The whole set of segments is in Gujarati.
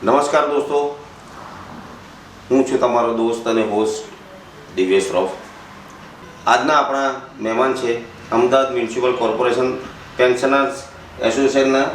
નમસ્કાર દોસ્તો, હું છું તમારો દોસ્ત અને હોસ્ટ દિવ્યેશ શ્રોફ. આજના આપણા મહેમાન છે અમદાવાદ મ્યુનિસિપલ કોર્પોરેશન પેન્શનર્સ એસોસિએશનના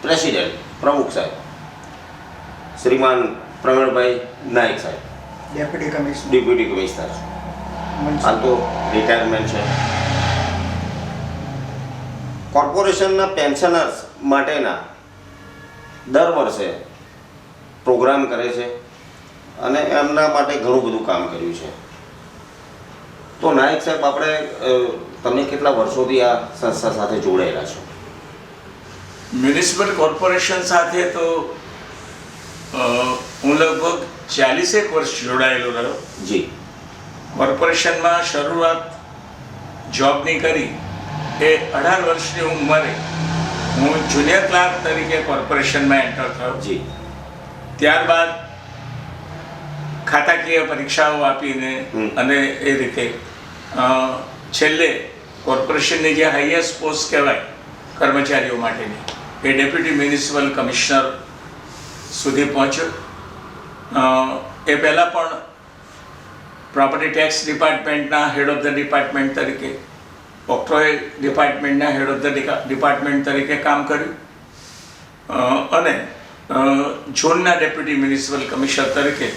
પ્રેસિડેન્ટ પ્રમુખ સાહેબ શ્રીમાન પ્રવીણભાઈ નાયક સાહેબ, ડેપ્યુટી કમિશનર. હાલ તો રિટાયરમેન્ટ છે. કોર્પોરેશનના પેન્શનર્સ માટેના દર વર્ષે પ્રોગ્રામ કરે છે અને એમના માટે ઘણું બધું કામ કર્યું છે. તો નાયક સાહેબ, આપણે તમે કેટલા વર્ષોથી આ સંસ્થા સાથે જોડાયેલા છો? મ્યુનિસિપલ કોર્પોરેશન સાથે તો હું લગભગ 40 વર્ષ જોડાયેલો રહ્યો. જી. કોર્પોરેશનમાં શરૂઆત જોબની કરી એ 18 વર્ષની ઉંમરે હું જુનિયર ક્લાર્ક તરીકે કોર્પોરેશનમાં એન્ટર થયો. જી. ત્યારબાદ ખાતાકીય પરીક્ષાઓ આપીને અને એ રીતે છેલ્લે કોર્પોરેશનની જે હાઈએસ્ટ પોસ્ટ કહેવાય કર્મચારીઓ માટેની, એ ડેપ્યુટી મ્યુનિસિપલ કમિશનર સુધી પહોંચ્યો. એ પહેલાં પણ પ્રોપર્ટી ટેક્સ ડિપાર્ટમેન્ટના હેડ ઓફ ધ ડિપાર્ટમેન્ટ તરીકે, ઓક્ટ્રોય ડિપાર્ટમેન્ટના હેડ ઓફ ધ ડિપાર્ટમેન્ટ તરીકે કામ કર્યું અને ઝોનના ડેપ્યુટી મ્યુનિસિપલ કમિશનર તરીકે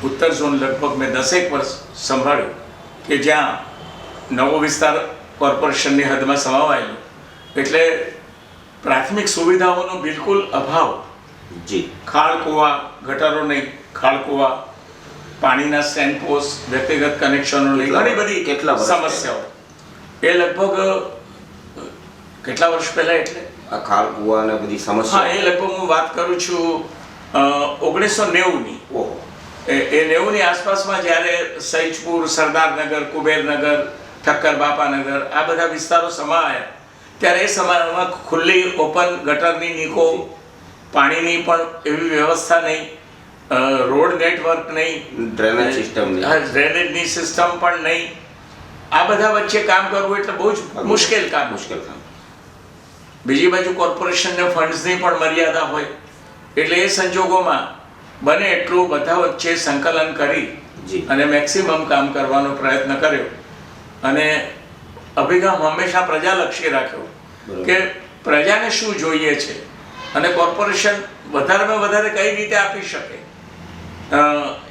ઉત્તર ઝોન લગભગ મેં 10 વર્ષ સંભાળ્યું, કે જ્યાં નવો વિસ્તાર કોર્પોરેશનની હદમાં સમાવાયેલો, એટલે પ્રાથમિક સુવિધાઓનો બિલકુલ અભાવ. જી. ખાળ કૂવા, ગટરો નહીં, ખાળ કૂવા, પાણીના સ્ટેન્ડ પોસ્ટ, વ્યક્તિગત કનેક્શનો નહીં, ઘણી બધી સમસ્યાઓ. એ લગભગ કેટલા વર્ષ પહેલાં, એટલે આ ખાળ કૂવા અને બધી સમસ્યા, હા, એ લગભગ હું વાત કરું છું 1990ની. ઓહો. એ 90ની આસપાસમાં જ્યારે સૈજપુર, સરદારનગર, કુબેરનગર, ઠક્કર બાપાનગર આ બધા વિસ્તારો સમાયા, ત્યારે એ સમયમાં ખુલ્લી ઓપન ગટરની નીકો, પાણીની પણ એવી વ્યવસ્થા નહીં, રોડ નેટવર્ક નહીં, ડ્રેનેજ સિસ્ટમ નહીં, ડ્રેનેજની સિસ્ટમ પણ નહીં. આ બધા વચ્ચે કામ કરવું એટલે બહુ જ મુશ્કેલ કામ. બીજી બાજુ કોર્પોરેશનને ફંડ્સની પણ મર્યાદા હોય, એટલે એ સંજોગોમાં બને એટલું બધા વચ્ચે સંકલન કરી અને મેક્સિમમ કામ કરવાનો પ્રયત્ન કર્યો. અને અભિગમ હંમેશા પ્રજાલક્ષી રાખ્યો કે પ્રજાને શું જોઈએ છે અને કોર્પોરેશન વધારેમાં વધારે કઈ રીતે આપી શકે,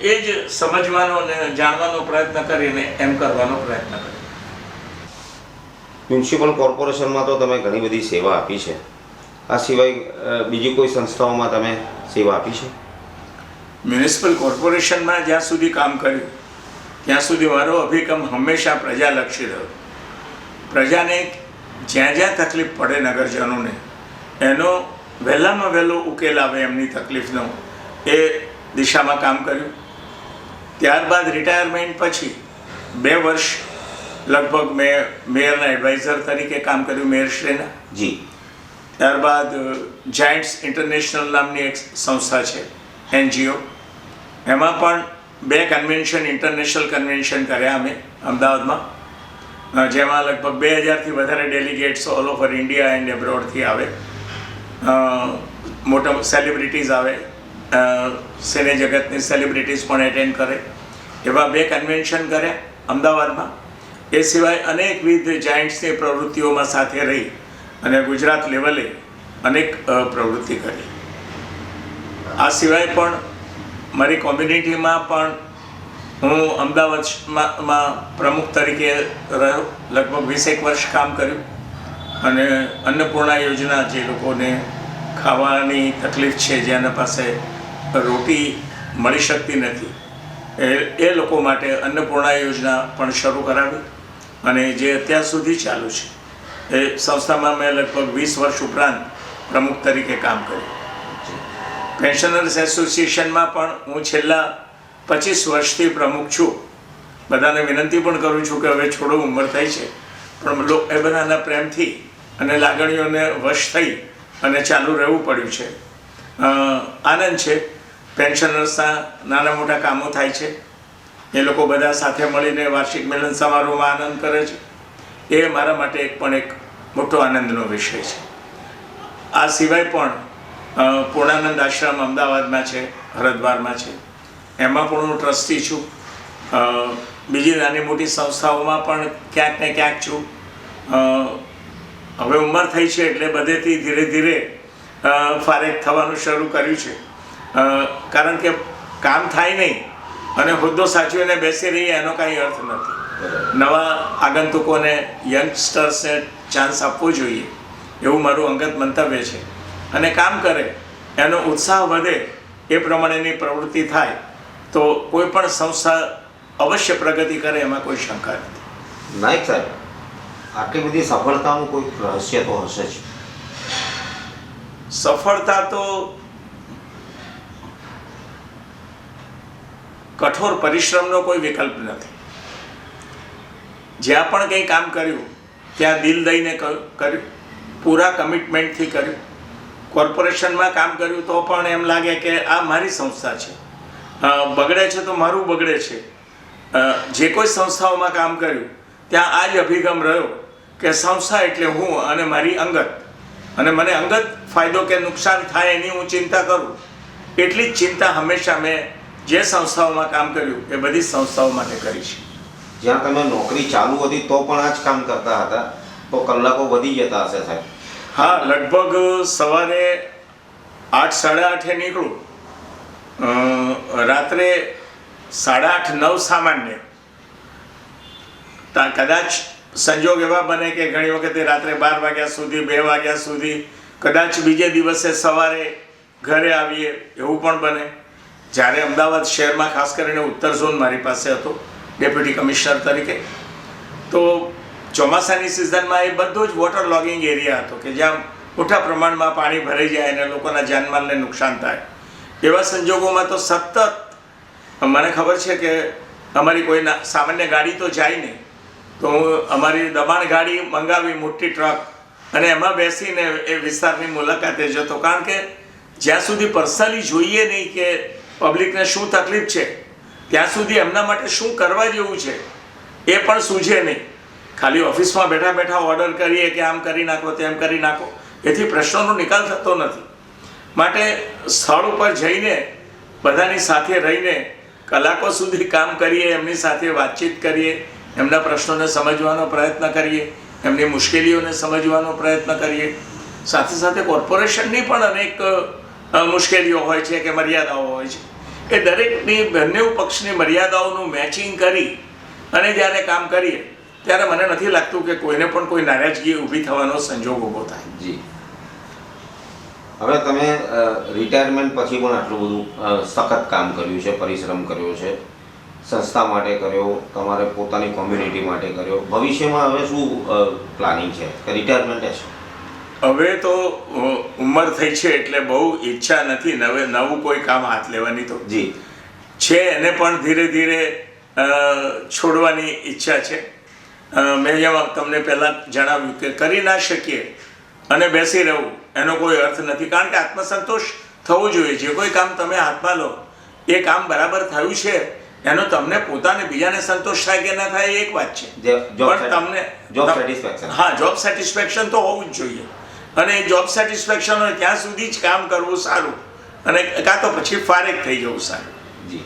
એ જ સમજવાનો અને જાણવાનો પ્રયત્ન કરીને એમ કરવાનો પ્રયત્ન કર્યો. મ્યુનિસિપલ કોર્પોરેશનમાં તો તમે ઘણી બધી સેવા આપી છે. આ સિવાય બીજી કોઈ સંસ્થાઓમાં તમે સેવા આપી છે? મ્યુનિસિપલ કોર્પોરેશનમાં જ્યાં સુધી કામ કર્યું ત્યાં સુધી મારો અભિગમ હંમેશા પ્રજાલક્ષી રહ્યો. પ્રજાને જ્યાં જ્યાં તકલીફ પડે નગરજનોને, એનો વહેલામાં વહેલો ઉકેલ આવે એમની તકલીફનો, એ દિશામાં કામ કર્યું. ત્યારબાદ રિટાયરમેન્ટ પછી 2 વર્ષ લગભગ મેં મેયરના એડવાઇઝર તરીકે કામ કર્યું, મેયરશ્રીના. જી. ત્યારબાદ જાયન્ટ્સ ઇન્ટરનેશનલ નામની એક સંસ્થા છે, NGO, એમાં પણ 2 કન્વેન્શન, ઇન્ટરનેશનલ કન્વેન્શન કર્યા અમે અમદાવાદમાં, જેમાં લગભગ 2000થી વધારે delegates all over India and એબ્રોડથી આવે. મોટા સેલિબ્રિટીઝ આવે, સિને જગતની સેલિબ્રિટીઝ પણ એટેન્ડ કરે. એવા 2 કન્વેન્શન કર્યા અમદાવાદમાં. એ સિવાય અનેકવિધ જાયન્ટ્સની પ્રવૃત્તિઓમાં સાથે રહી અને ગુજરાત લેવલે અનેક પ્રવૃત્તિ કરી. આ સિવાય પણ મારી કોમ્યુનિટીમાં પણ હું અમદાવાદમાં પ્રમુખ તરીકે રહ્યો, લગભગ 20 વર્ષ કામ કર્યું. અને અન્નપૂર્ણા યોજના, જે લોકોને ખાવાની તકલીફ છે, જેના પાસે રોટી મળી શકતી નથી, એ લોકો માટે અન્નપૂર્ણા યોજના પણ શરૂ કરાવી અને જે અત્યાર સુધી ચાલુ છે. એ સંસ્થામાં મેં લગભગ 20 વર્ષ ઉપરાંત પ્રમુખ તરીકે કામ કર્યું. પેન્શનર્સ એસોસિએશનમાં પણ હું છેલ્લા 25 વર્ષથી પ્રમુખ છું. બધાને વિનંતી પણ કરું છું કે હવે છોડો, ઉંમર થઈ છે, પણ એ બધાના પ્રેમથી અને લાગણીઓને વશ થઈ અને ચાલુ રહેવું પડ્યું છે. આનંદ છે, પેન્શનર્સના નાના મોટા કામો થાય છે, એ લોકો બધા સાથે મળીને વાર્ષિક મિલન સમારોહમાં આનંદ કરે છે. એ મારા માટે એક મોટો આનંદનો વિષય છે. આ સિવાય પણ પૂર્ણાનંદ આશ્રમ અમદાવાદમાં છે, હરદ્વારમાં છે, એમાં પણ હું ટ્રસ્ટી છું. બીજી નાની મોટી સંસ્થાઓમાં પણ ક્યાંક ને ક્યાંક છું. હવે ઉંમર થઈ છે એટલે બધેથી ધીરે ધીરે ફારેક થવાનું શરૂ કર્યું છે. કારણ કે કામ થાય નહીં અને હોદ્દો સાચવીને બેસી રહીએ એનો કાંઈ અર્થ નથી. નવા આગંતુકોને, યંગસ્ટર્સને ચાન્સ આપવો જોઈએ એવું મારું અંગત મંતવ્ય છે. અને કામ કરે, એનો ઉત્સાહ વધે, એ પ્રમાણેની પ્રવૃત્તિ થાય તો કોઈ પણ સંસ્થા અવશ્ય પ્રગતિ કરે, એમાં કોઈ શંકા નથી. નાયક સાહેબ, આટલી બધી સફળતાનું કોઈ રહસ્ય તો હશે જ. સફળતા તો કઠોર પરિશ્રમનો કોઈ વિકલ્પ નથી. જ્યાં પણ કંઈ કામ કર્યું ત્યાં દિલ દઈને કર્યું, પૂરા કમિટમેન્ટથી કર્યું. કોર્પોરેશનમાં કામ કર્યું તો પણ એમ લાગે કે આ મારી સંસ્થા છે, બગડે છે તો મારું બગડે છે. જે કોઈ સંસ્થાઓમાં કામ કર્યું ત્યાં આ જ અભિગમ રહ્યો કે સંસ્થા એટલે હું અને મારી અંગત, અને મને અંગત ફાયદો કે નુકસાન થાય એની હું ચિંતા કરું. એટલી જ ચિંતા હંમેશા મેં જે સંસ્થાઓમાં કામ કર્યું એ બધી સંસ્થાઓ માટે કરી છે. જ્યાં તમે નોકરી ચાલુ હતી તો પણ આ જ કામ કરતા હતા, તો કલાકો વધી જતા હશે સાહેબ? હા, લગભગ સવારે 8-8:30 નીકળું, રાત્રે 8:30-9 સામાન્ય. કદાચ સંજોગ એવા બને કે ઘણી વખતે રાત્રે 12 વાગ્યા સુધી, 2 વાગ્યા સુધી, કદાચ બીજે દિવસે સવારે ઘરે આવીએ એવું પણ બને. જ્યારે અમદાવાદ શહેરમાં ખાસ કરીને ઉત્તર ઝોન મારી પાસે હતો ડેપ્યુટી કમિશનર તરીકે, તો ચોમાસાની સિઝનમાં એ બધો જ વોટર લોગિંગ એરિયા હતો કે જ્યાં મોટા પ્રમાણમાં પાણી ભરાઈ જાય અને લોકોના જાનમાલને નુકસાન થાય. એવા સંજોગોમાં તો સતત મને ખબર છે કે અમારી કોઈ સામાન્ય ગાડી તો જાય નહીં, તો હું અમારી દબાણ ગાડી મંગાવી, મોટી ટ્રક, અને એમાં બેસીને એ વિસ્તારની મુલાકાતે જતો. કારણ કે જ્યાં સુધી પર્સનલી જોઈએ નહીં કે પબ્લિકને શું તકલીફ છે, ત્યાં સુધી એમના માટે શું કરવા જેવું છે એ પણ સૂઝે નહીં. ખાલી ઓફિસમાં બેઠા બેઠા ઓર્ડર કરીએ કે આમ કરી નાખો, તેમ કરી નાખો, એથી પ્રશ્નોનો નિકાલ થતો નથી. માટે સ્થળ ઉપર જઈને બધાની સાથે રહીને કલાકો સુધી કામ કરીએ, એમની સાથે વાતચીત કરીએ, એમના પ્રશ્નોને સમજવાનો પ્રયત્ન કરીએ, એમની મુશ્કેલીઓને સમજવાનો પ્રયત્ન કરીએ. સાથે સાથે કોર્પોરેશનની પણ અનેક મુશ્કેલીઓ હોય છે કે મર્યાદાઓ હોય છે. એ દરેકની બંને પક્ષની મર્યાદાઓનું મેચિંગ કરી અને જ્યારે કામ કરીએ ત્યારે મને નથી લાગતું કે કોઈને પણ કોઈ નારાજગી ઊભી થવાનો સંજોગ ઊભો થાય. જી, હવે તમે રિટાયરમેન્ટ પછી પણ આટલું બધું સખત કામ કર્યું છે, પરિશ્રમ કર્યો છે, સંસ્થા માટે કર્યો, તમારે પોતાની કોમ્યુનિટી માટે કર્યો. ભવિષ્યમાં હવે શું પ્લાનિંગ છે કે રિટાયરમેન્ટ છે? હવે તો ઉંમર થઈ છે એટલે બહુ ઈચ્છા નથી નવું કોઈ કામ હાથ લેવાની. તો જી છે, એને પણ ધીરે ધીરે છોડવાની ઈચ્છા છે. મેં જેમ તમને પહેલાં જણાવ્યું કે કરી ના શકીએ અને બેસી રહેવું એનો કોઈ અર્થ નથી. કારણ કે આત્મસંતોષ થવો જોઈએ. જે કોઈ કામ તમે હાથમાં લો એ કામ બરાબર થયું છે એનો તમને પોતાને બીજાને સંતોષ થાય કે ના થાય એ એક વાત છે, પણ તમને જોબ સેટિસ્ફેક્શન, હા, જોબ સેટિસ્ફેક્શન તો હોવું જ જોઈએ. અને એ જોબ સેટિસ્ફેક્શન હોય ત્યાં સુધી જ કામ કરવું સારું, અને કાં તો પછી ફારેક થઈ જવું સારું. જી,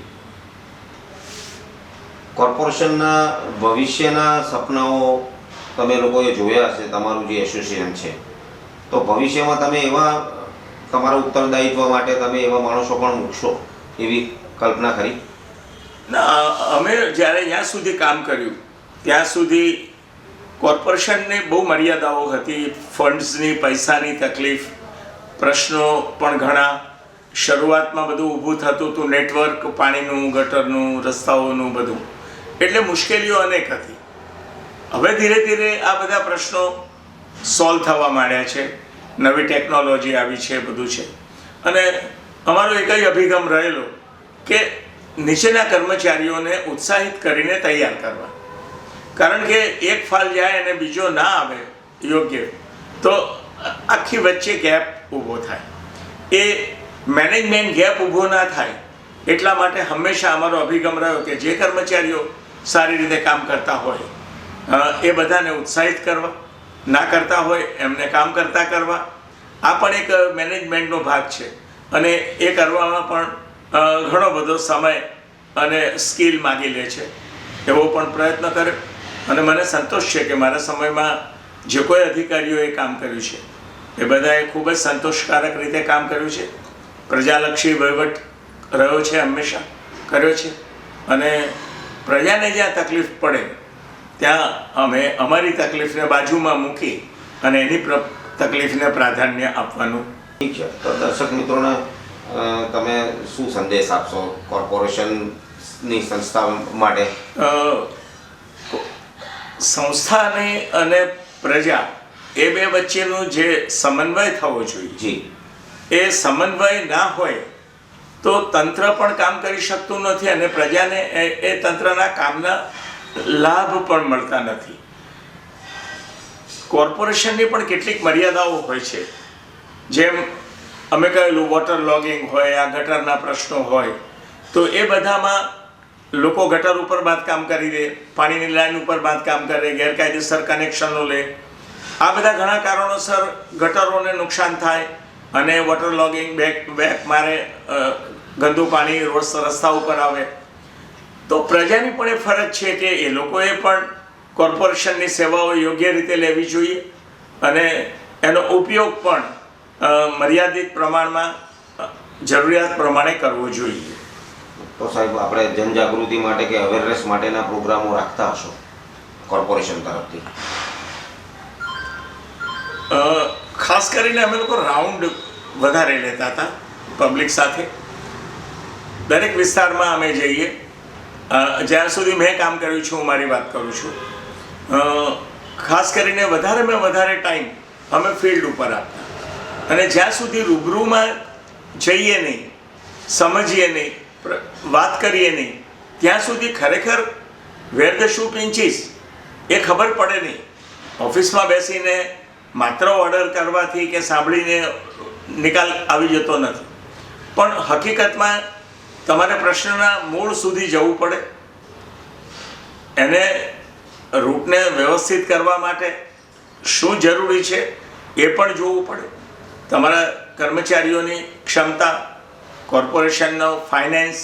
કોર્પોરેશનના ભવિષ્યના સપનાઓ તમે લોકોએ જોયા હશે, તમારું જે એસોસિએશન છે, તો ભવિષ્યમાં તમે એવા તમારા ઉત્તરદાયિત્વ માટે તમે એવા માણસો પણ મૂકશો એવી કલ્પના ખરી? ના, અમે જ્યારે જ્યાં સુધી કામ કર્યું ત્યાં સુધી કોર્પોરેશનની બહુ મર્યાદાઓ હતી. ફંડ્સની, પૈસાની તકલીફ, પ્રશ્નો પણ ઘણા. શરૂઆતમાં બધું ઊભું થતું હતું, નેટવર્ક, પાણીનું, ગટરનું, રસ્તાઓનું બધું, એટલે મુશ્કેલીઓ અનેક હતી. હવે ધીરે ધીરે આ બધા પ્રશ્નો સોલ્વ થવા માંડ્યા છે. નવી ટેકનોલોજી આવી છે, બધું છે. અને અમારો એક જ અભિગમ રહેલો કે નીચેના કર્મચારીઓને ઉત્સાહિત કરીને તૈયાર કરવા. કારણ કે એક ફાલ જાય અને બીજો ના આવે યોગ્ય, તો આખી વચ્ચે ગેપ ઊભો થાય. એ મેનેજમેન્ટ ગેપ ઊભો ના થાય એટલા માટે હંમેશા અમારો અભિગમ રહ્યો કે જે કર્મચારીઓ સારી રીતે કામ કરતા હોય એ બધાને ઉત્સાહિત કરવા, ના કરતા હોય એમને કામ કરતા કરવા, આ પણ એક મેનેજમેન્ટનો ભાગ છે અને એ કરવામાં પણ ઘણો બધો સમય અને સ્કિલ માગી લે છે. એવો પણ પ્રયત્ન કર્યો અને મને સંતોષ છે કે મારા સમયમાં જે કોઈ અધિકારીઓએ કામ કર્યું છે એ બધાએ ખૂબ જ સંતોષકારક રીતે કામ કર્યું છે. પ્રજાલક્ષી વહીવટ રહ્યો છે, હંમેશા કર્યો છે અને પ્રજાને જ્યાં તકલીફ પડે ત્યાં અમે અમારી તકલીફને બાજુમાં મૂકી અને એની તકલીફને પ્રાધાન્ય આપવાનું. ઠીક છે. તો દર્શક મિત્રોને તમે શું સંદેશ આપશો કોર્પોરેશનની સંસ્થા માટે? સંસ્થાની અને પ્રજા એ બે વચ્ચેનો જે સમન્વય થવો જોઈએ, જી, એ સમન્વય ના હોય તો તંત્ર પણ કામ કરી શકતું નથી અને પ્રજાને એ તંત્રના કામના લાભ પણ મળતા નથી. કોર્પોરેશનની પણ કેટલીક મર્યાદાઓ હોય છે. જેમ અમે કહેલું વોટર લોગિંગ હોય, આ ગટરના પ્રશ્નો હોય, તો એ બધામાં લોકો ગટર ઉપર બાંધકામ કરી દે, પાણીની લાઈન ઉપર બાંધકામ કરે, ગેરકાયદેસર કનેક્શનો લે. આ બધા ઘણા કારણોસર ગટરોને નુકસાન થાય અને વોટર લોગિંગ બેક મારે, ગંદુ પાણી રસ્તા ઉપર આવે. તો પ્રજાની પણ એ ફરજ છે કે એ લોકોએ પણ કોર્પોરેશનની સેવાઓ યોગ્ય રીતે લેવી જોઈએ અને એનો ઉપયોગ પણ મર્યાદિત પ્રમાણમાં જરૂરિયાત પ્રમાણે કરવો જોઈએ. તો સાહેબ, આપણે જનજાગૃતિ માટે કે અવેરનેસ માટેના પ્રોગ્રામો રાખતા હશો કોર્પોરેશન તરફથી? ખાસ કરીને અમે લોકો રાઉન્ડ વધારે લેતા હતા પબ્લિક સાથે. દરેક વિસ્તારમાં અમે જઈએ. જ્યાં સુધી મેં કામ કર્યું છું, મારી વાત કરું છું, ખાસ કરીને વધારે ટાઈમ અમે ફિલ્ડ ઉપર આપતા અને જ્યાં સુધી રૂબરૂમાં જઈએ નહીં, સમજીએ નહીં, વાત કરીએ નહીં, ત્યાં સુધી ખરેખર વેર ધ શૂ પિન્ચીસ એ ખબર પડે નહીં. ઓફિસમાં બેસીને માત્ર ઓર્ડર કરવાથી કે સાંભળીને નિકાલ આવી જતો નથી, પણ હકીકતમાં તમારે પ્રશ્નના મૂળ સુધી જવું પડે. એને રૂટને વ્યવસ્થિત કરવા માટે શું જરૂરી છે એ પણ જોવું પડે. તમારા કર્મચારીઓની ક્ષમતા, કોર્પોરેશનનો ફાઇનાન્સ,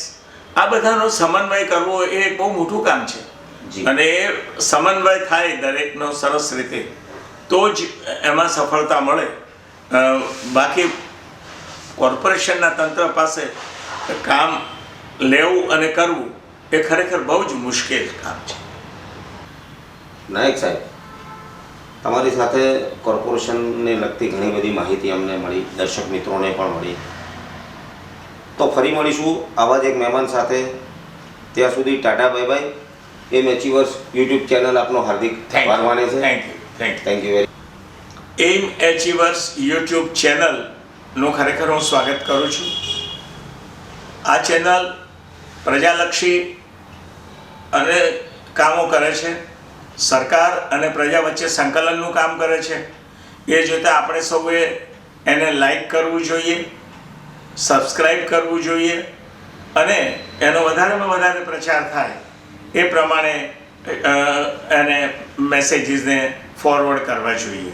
આ બધાનો સમન્વય કરવો એ એક બહુ મોટું કામ છે અને એ સમન્વય થાય દરેકનો સરસ રીતે તો જ એમાં સફળતા મળે. બાકી કોર્પોરેશનના તંત્ર પાસે કામ લેવું અને કરવું એ ખરેખર બહુ જ મુશ્કેલ કામ છે. નાયક સાહેબ, તમારી સાથે કોર્પોરેશનને લગતી ઘણી બધી માહિતી અમને મળી, દર્શક મિત્રોને પણ મળી. તો ફરી મળીશું આવા જ એક મહેમાન સાથે. ત્યાં સુધી tata bye bye. M achievers YouTube channel આપનો હાર્દિક આભાર માને છે. Thank you very. M achievers YouTube ચેનલનું ખરેખર હું સ્વાગત કરું છું. આ ચેનલ પ્રજાલક્ષી અને કામો કરે છે, સરકાર અને પ્રજા વચ્ચે સંકલનનું કામ કરે છે. એ જોતાં આપણે સૌએ એને લાઈક કરવું જોઈએ, સબસ્ક્રાઈબ કરવું જોઈએ અને એનો વધારેમાં વધારે પ્રચાર થાય એ પ્રમાણે એને મેસેજીસને ફોરવર્ડ કરવા જોઈએ.